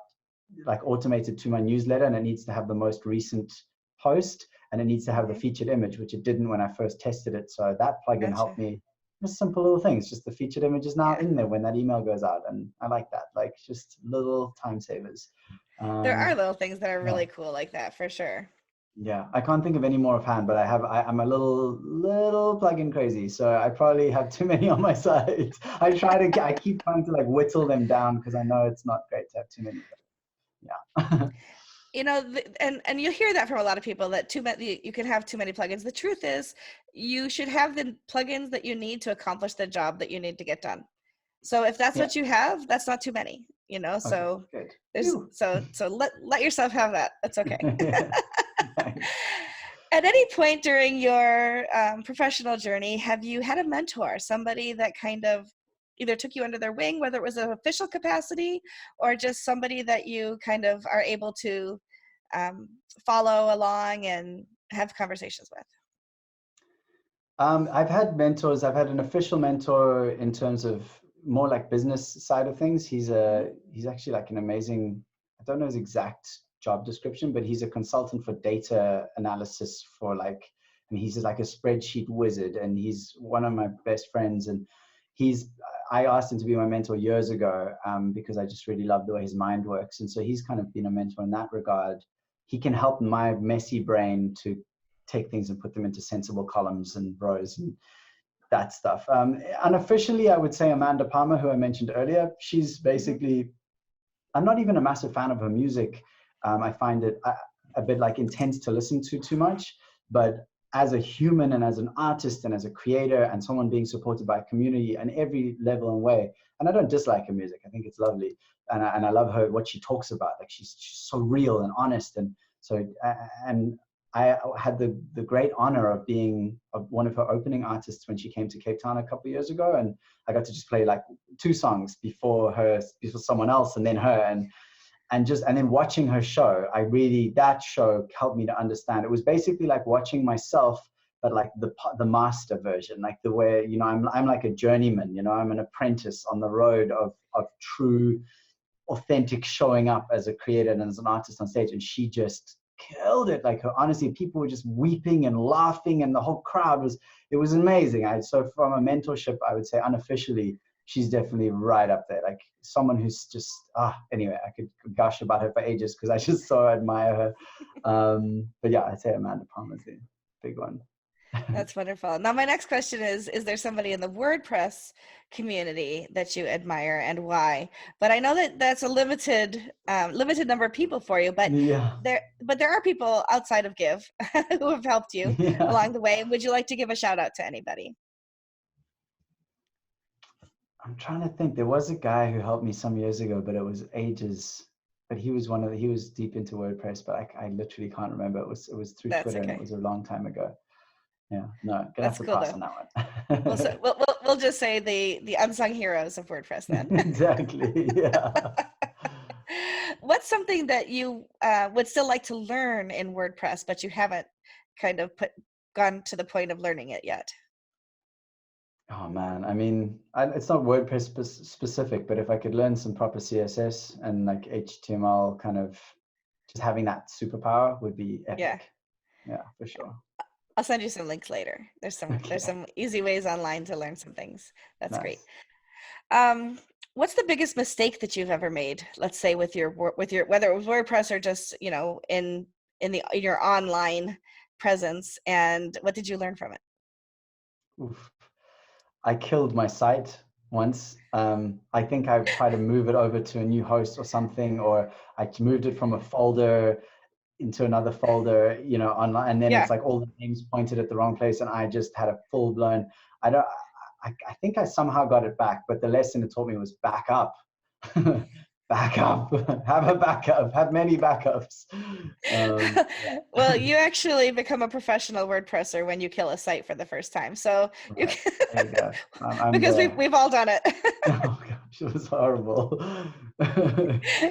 like automated to my newsletter, and it needs to have the most recent post, and it needs to have the Hmm. featured image, which it didn't when I first tested it. So that plugin helped Gotcha. me. Just simple little things. Just the featured image is now Yeah. in there when that email goes out, and I like that. Like just little time savers. There are Um, little things that are yeah, really cool like that for sure. yeah. I can't think of any more offhand, but I'm a little plugin crazy, so I probably have too many on my site. I keep trying to like whittle them down because I know it's not great to have too many. But yeah. You know, and you hear that from a lot of people that too many, you can have too many plugins. The truth is, you should have the plugins that you need to accomplish the job that you need to get done. So if that's Yeah. what you have, that's not too many, you know. Okay. So Good. there's Phew. so let yourself have that. That's okay. Yeah. Thanks. At any point during your professional journey, have you had a mentor, somebody that kind of either took you under their wing, whether it was an official capacity or just somebody that you kind of are able to um, follow along and have conversations with? I've had mentors. I've had an official mentor in terms of more like business side of things. Hmm. He's actually like an amazing, I don't know his exact job description, but he's a consultant for data analysis for like, and he's like a spreadsheet wizard, and he's one of my best friends. And he's, I asked him to be my mentor years ago because I just really love the way his mind works. And so he's kind of been a mentor in that regard. He can help my messy brain to take things and put them into sensible columns and rows and that stuff. Unofficially, I would say Amanda Palmer, who I mentioned earlier. She's Hmm. basically, I'm not even a massive fan of her music. I find it a bit like intense to listen to too much. But as a human and as an artist and as a creator and someone being supported by a community and every level and way, and I don't dislike her music. I think it's lovely. And I love her, what she talks about. Like she's so real and honest. And so, and I had the great honor of being one of her opening artists when she came to Cape Town a couple of years ago. And I got to just play like 2 songs before someone else, and then her. And then watching her show, that show helped me to understand. It was basically like watching myself, but like the master version, like the way, you know, I'm like a journeyman, you know, I'm an apprentice on the road of true, authentic showing up as a creator and as an artist on stage. And she just killed it. Like, honestly, people were just weeping and laughing, and the whole crowd was, it was amazing. So from a mentorship, I would say unofficially, she's definitely right up there. Like someone who's just, anyway, I could gush about her for ages because I just so admire her. But yeah, I'd say Amanda Palmer's the big one. That's wonderful. Now, my next question is there somebody in the WordPress community that you admire, and why? But I know that that's a limited number of people for you, but Yeah. there are people outside of Give who have helped you Yeah. along the way. Would you like to give a shout out to anybody? I'm trying to think. There was a guy who helped me some years ago, but it was ages. But he was he was deep into WordPress, but I literally can't remember. It was through That's Twitter, and it okay. was a long time ago. Yeah, no, gonna have That's to cool pass though. on that one. We'll just say the unsung heroes of WordPress then. Exactly. Yeah. What's something that you would still like to learn in WordPress, but you haven't kind of gone to the point of learning it yet? Oh man, I mean, it's not WordPress specific, but if I could learn some proper CSS and like HTML, kind of just having that superpower would be Yeah, epic. Yeah, for sure. I'll send you some links later. There's Okay, some easy ways online to learn some things. That's great. nice. Um, what's the biggest mistake that you've ever made? Let's say with your whether it was WordPress or just, you know, in your online presence, and what did you learn from it? Oof. I killed my site once. I think I tried to move it over to a new host or something, or I moved it from a folder into another folder, you know, online, and then Yeah. it's like all the names pointed at the wrong place, and I just had a full blown. I think I somehow got it back, but the lesson it taught me was back up. Back up. Have a backup. Have many backups. Well, you actually become a professional WordPresser when you kill a site for the first time. So you Right. can, There you go. I'm because there. we've all done it. Oh gosh, it was horrible.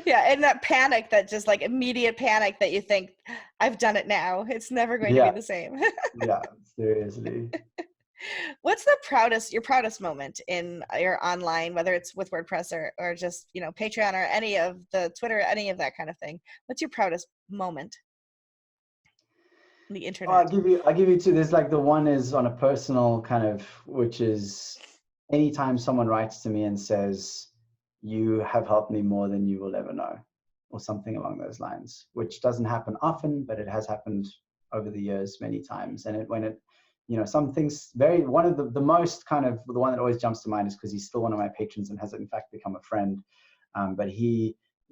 Yeah, and that panic, that just like immediate panic that you think, I've done it now. It's never going to be Yeah, the same. yeah, seriously. What's your proudest moment in your online, whether it's with WordPress or just, you know, Patreon or any of the Twitter, any of that kind of thing? What's your proudest moment on the Oh, internet? I'll give you two. There's like the one is on a personal kind of, which is anytime someone writes to me and says, "You have helped me more than you will ever know," or something along those lines, which doesn't happen often, but it has happened over the years many times. And you know, some things one of the most kind of the one that always jumps to mind is because he's still one of my patrons and has in fact become a friend. But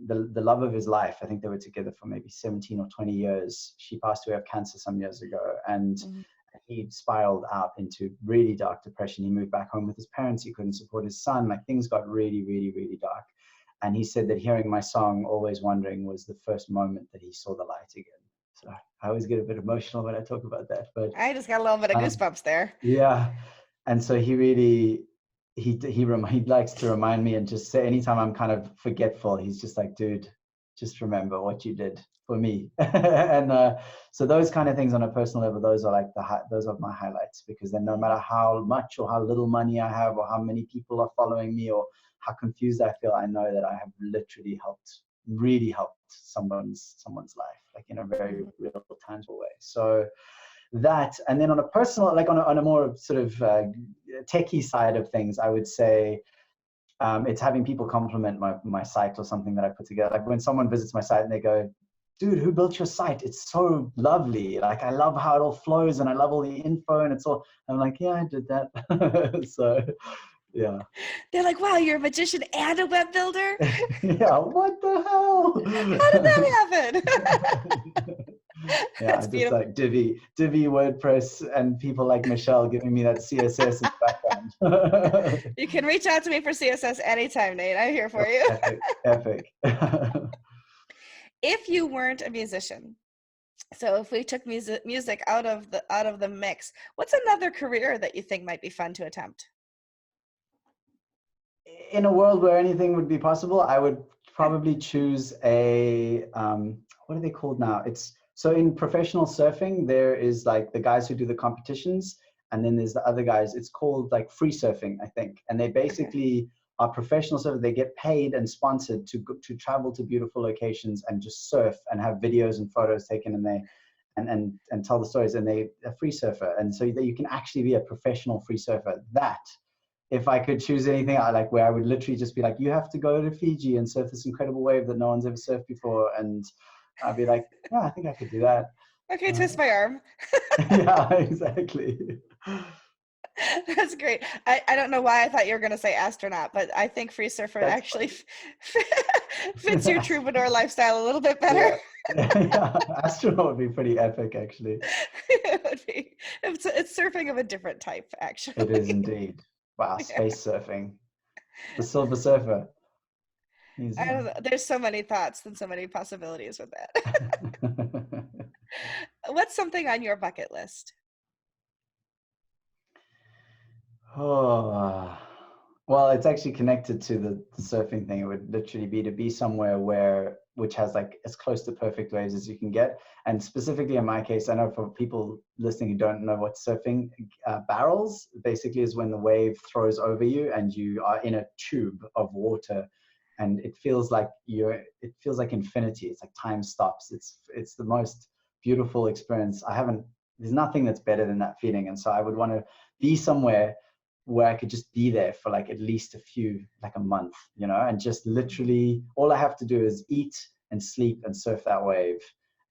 the love of his life, I think they were together for maybe 17 or 20 years. She passed away of cancer some years ago, and Mhm. he spiraled out into really dark depression. He moved back home with his parents. He couldn't support his son. Like things got really, really, really dark. And he said that hearing my song, Always Wondering, was the first moment that he saw the light again. So I always get a bit emotional when I talk about that. But I just got a little bit of um, goosebumps there. yeah. And so he really, he likes to remind me and just say, anytime I'm kind of forgetful, he's just like, dude, just remember what you did for me. And so those kind of things on a personal level, those are like those are my highlights, because then no matter how much or how little money I have or how many people are following me or how confused I feel, I know that I have literally really helped someone's life, like in a very Mhm. real, tangible way. So that, and then on a personal, like on a more sort of techie side of things, I would say it's having people compliment my site or something that I put together. Like when someone visits my site and they go, dude, who built your site? It's so lovely. Like I love how it all flows and I love all the info and it's all, I'm like, yeah, I did that. So yeah. They're like, wow, you're a magician and a web builder? Yeah, what the hell? How did that happen? Yeah, That's just beautiful. like Divi, WordPress, and people like Michelle giving me that CSS in the background. You can reach out to me for CSS anytime, Nate. I'm here for you. Epic, epic. If you weren't a musician, so if we took music out of the mix, what's another career that you think might be fun to attempt? In a world where anything would be possible, I would probably choose a what are they called now? It's So in professional surfing, there is like the guys who do the competitions, and then there's the other guys. It's called like free surfing, I think. And they Okay. basically are professional surfers. They get paid and sponsored to travel to beautiful locations and just surf and have videos and photos taken, and they and tell the stories. And they a free surfer, and so that you can actually be a professional free surfer. That if I could choose anything, I like where I would literally just be like, you have to go to Fiji and surf this incredible wave that no one's ever surfed before, and I'd be like, yeah, I think I could do that. Okay, twist my arm. Yeah, exactly. That's great. I don't know why I thought you were going to say astronaut, but I think free surfer That's actually funny. fits your troubadour lifestyle a little bit better. Yeah. Yeah, astronaut would be pretty epic, actually. It would be. It's surfing of a different type, It is actually. indeed. Wow, Yeah. space surfing. The Silver Surfer. He's I don't know. There's so many thoughts and so many possibilities with that. What's something on your bucket list? Oh, well, it's actually connected to the surfing thing. It would literally be to be somewhere which has like as close to perfect waves as you can get. And specifically in my case, I know for people listening who don't know what surfing, barrels basically is when the wave throws over you and you are in a tube of water, and it feels like infinity. It's like time stops. It's the most beautiful experience. There's nothing that's better than that feeling. And so I would want to be somewhere where I could just be there for like at least like a month, and just literally all I have to do is eat and sleep and surf that wave.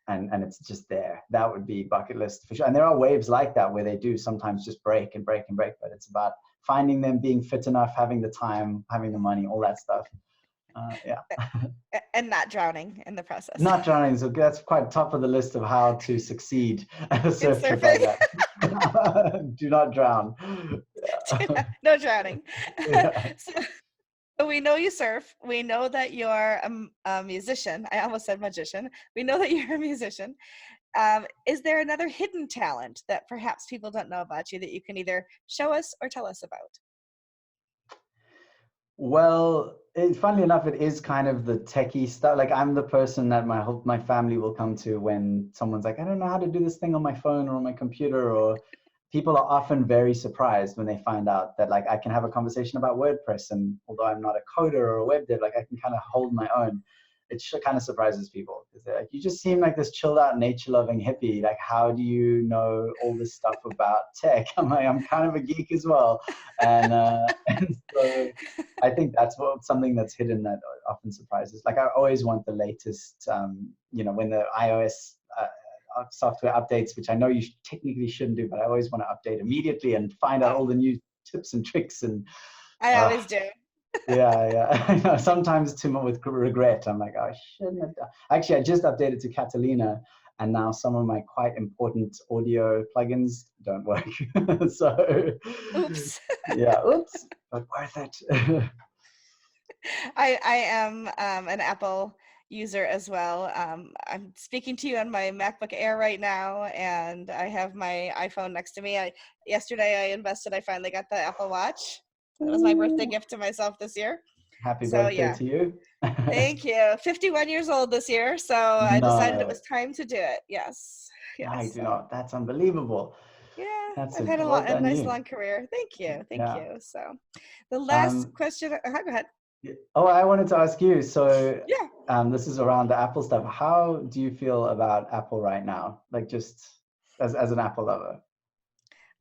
And it's just there. That would be bucket list for sure. And there are waves like that where they do sometimes just break and break and break, but it's about finding them, being fit enough, having the time, having the money, all that stuff. Yeah. And not drowning in the process. Not drowning. So that's quite top of the list of how to succeed at a In surf trip like surfing. that. Do not drown. No drowning. Yeah. So we know you surf. We know that you're a musician. I almost said magician. We know that you're a musician. Is there another hidden talent that perhaps people don't know about you that you can either show us or tell us about? Well, funnily enough, it is kind of the techie stuff. Like I'm the person that my family will come to when someone's like, I don't know how to do this thing on my phone or on my computer, or people are often very surprised when they find out that like I can have a conversation about WordPress, and although I'm not a coder or a web dev, like I can kind of hold my own. It kind of surprises people because they're like, you just seem like this chilled out, nature loving hippie. Like, how do you know all this stuff about tech? I'm like, I'm kind of a geek as well, and and so I think that's something that's hidden that often surprises. Like I always want the latest, when the iOS software updates, which I know you technically shouldn't do, but I always want to update immediately and find out Oh, all the new tips and tricks. And I uh, always do. yeah. I know, sometimes too much with regret. I'm like, oh, I shouldn't have done. Actually, I just updated to Catalina, and now some of my quite important audio plugins don't work. So Oops. yeah, oops, but worth it. I am an Apple user as well. I'm speaking to you on my MacBook Air right now, and I have my iPhone next to me. Yesterday I finally got the Apple Watch. That was my birthday Ooh, gift to myself this year. happy So birthday yeah, to you. thank you. 51 years old this year, so I decided it No, was time to do it. Yes, I yes. do So not. That's unbelievable. yeah, That's I've had well a done nice you. long career. Thank you, thank Yeah. you. So the last Um, question. Go ahead. oh, I wanted to ask you. So, Yeah. this is around the Apple stuff. How do you feel about Apple right now? Like just as an Apple lover.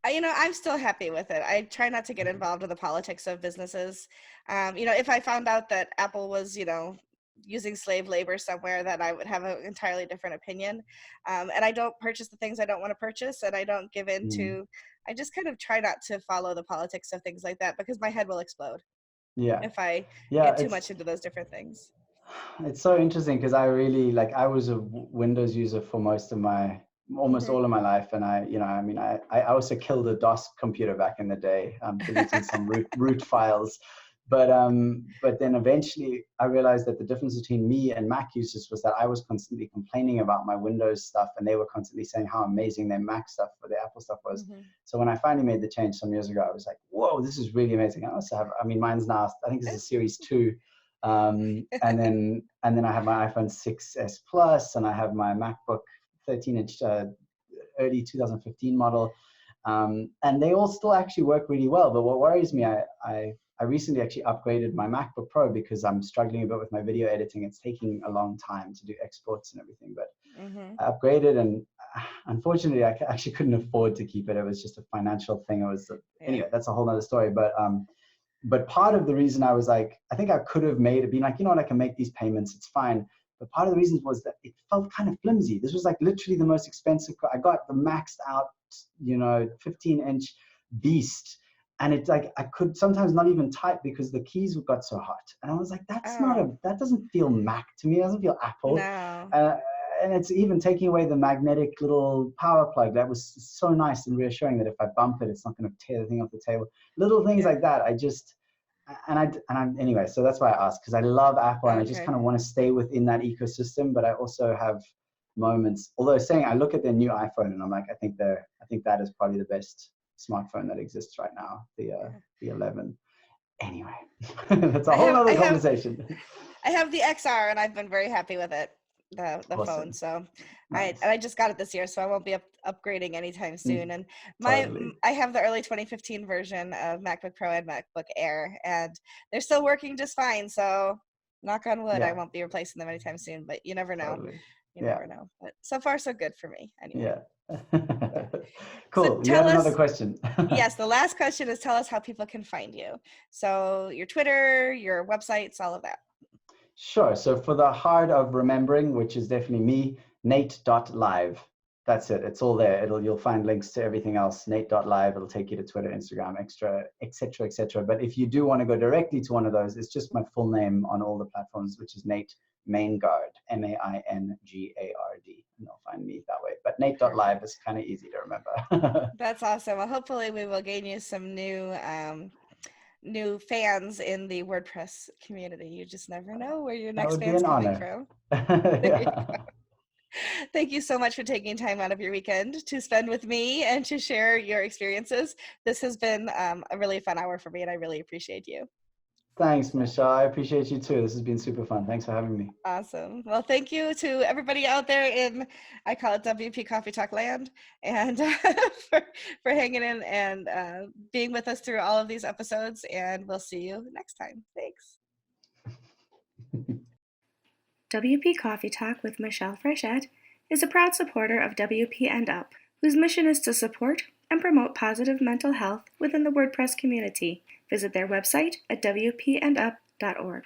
I'm still happy with it. I try not to get involved in the politics of businesses. If I found out that Apple was, using slave labor somewhere, that I would have an entirely different opinion. And I don't purchase the things I don't want to purchase, and I don't give in Mm. to, I just kind of try not to follow the politics of things like that because my head will explode Yeah. if I Yeah. get too much into those different things. It's so interesting because I really like I was a Windows user for almost Hmm. all of my life, and I also killed a DOS computer back in the day, deleting some root files, but then eventually I realized that the difference between me and Mac users was that I was constantly complaining about my Windows stuff, and they were constantly saying how amazing their Mac stuff or their Apple stuff was. Hmm. So when I finally made the change some years ago, I was like, whoa, this is really amazing. I also have, mine's now, I think this is a Series 2. And then I have my iPhone 6s Plus, and I have my MacBook 13-inch early 2015 model. And they all still actually work really well. But what worries me, I recently actually upgraded my MacBook Pro because I'm struggling a bit with my video editing. It's taking a long time to do exports and everything. But I upgraded, and unfortunately, I actually couldn't afford to keep it. It was just a financial thing. It was anyway. That's a whole nother story. But part of the reason I was like, I think I could have made it, been like, you know what, I can make these payments. It's fine. But part of the reason was that it felt kind of flimsy. This was like literally the most expensive. I got the maxed out, 15-inch beast. And it's like, I could sometimes not even type because the keys got so hot. And I was like, that doesn't feel Mac to me. It doesn't feel Apple. No. And it's even taking away the magnetic little power plug. That was so nice and reassuring that if I bump it, it's not going to tear the thing off the table. Little things like that. Anyway, so that's why I asked, because I love Apple and I just kind of want to stay within that ecosystem. But I also have moments, although saying I look at their new iPhone and I'm like, I think that is probably the best smartphone that exists right now, the 11. Anyway, that's a whole other conversation. I have the XR and I've been very happy with it, the awesome phone. So nice. I just got it this year, so I won't be upgrading anytime soon. And I have the early 2015 version of MacBook Pro and MacBook Air, and they're still working just fine. So knock on wood, I won't be replacing them anytime soon, but you never know. You never know. But so far, so good for me. Anyway. Cool. So you had another question. Yes, the last question is, tell us how people can find you. So your Twitter, your websites, all of that. Sure. So for the hard of remembering, which is definitely me, Nate.live. That's it. It's all there. You'll find links to everything else. Nate.live. It'll take you to Twitter, Instagram, etc., etc. But if you do want to go directly to one of those, it's just my full name on all the platforms, which is Nate Maingard, Maingard, and you'll find me that way. But Nate.live is kind of easy to remember. That's awesome. Well, hopefully we will gain you some new fans in the WordPress community. You just never know where your next fan's coming from. Thank you so much for taking time out of your weekend to spend with me and to share your experiences. This has been a really fun hour for me, and I really appreciate you. Thanks, Michelle. I appreciate you too. This has been super fun. Thanks for having me. Awesome. Well, thank you to everybody out there in, I call it WP Coffee Talk land, and for hanging in and being with us through all of these episodes. And we'll see you next time. Thanks. WP Coffee Talk with Michelle Frechette is a proud supporter of WP and Up, whose mission is to support and promote positive mental health within the WordPress community. Visit their website at wpandup.org.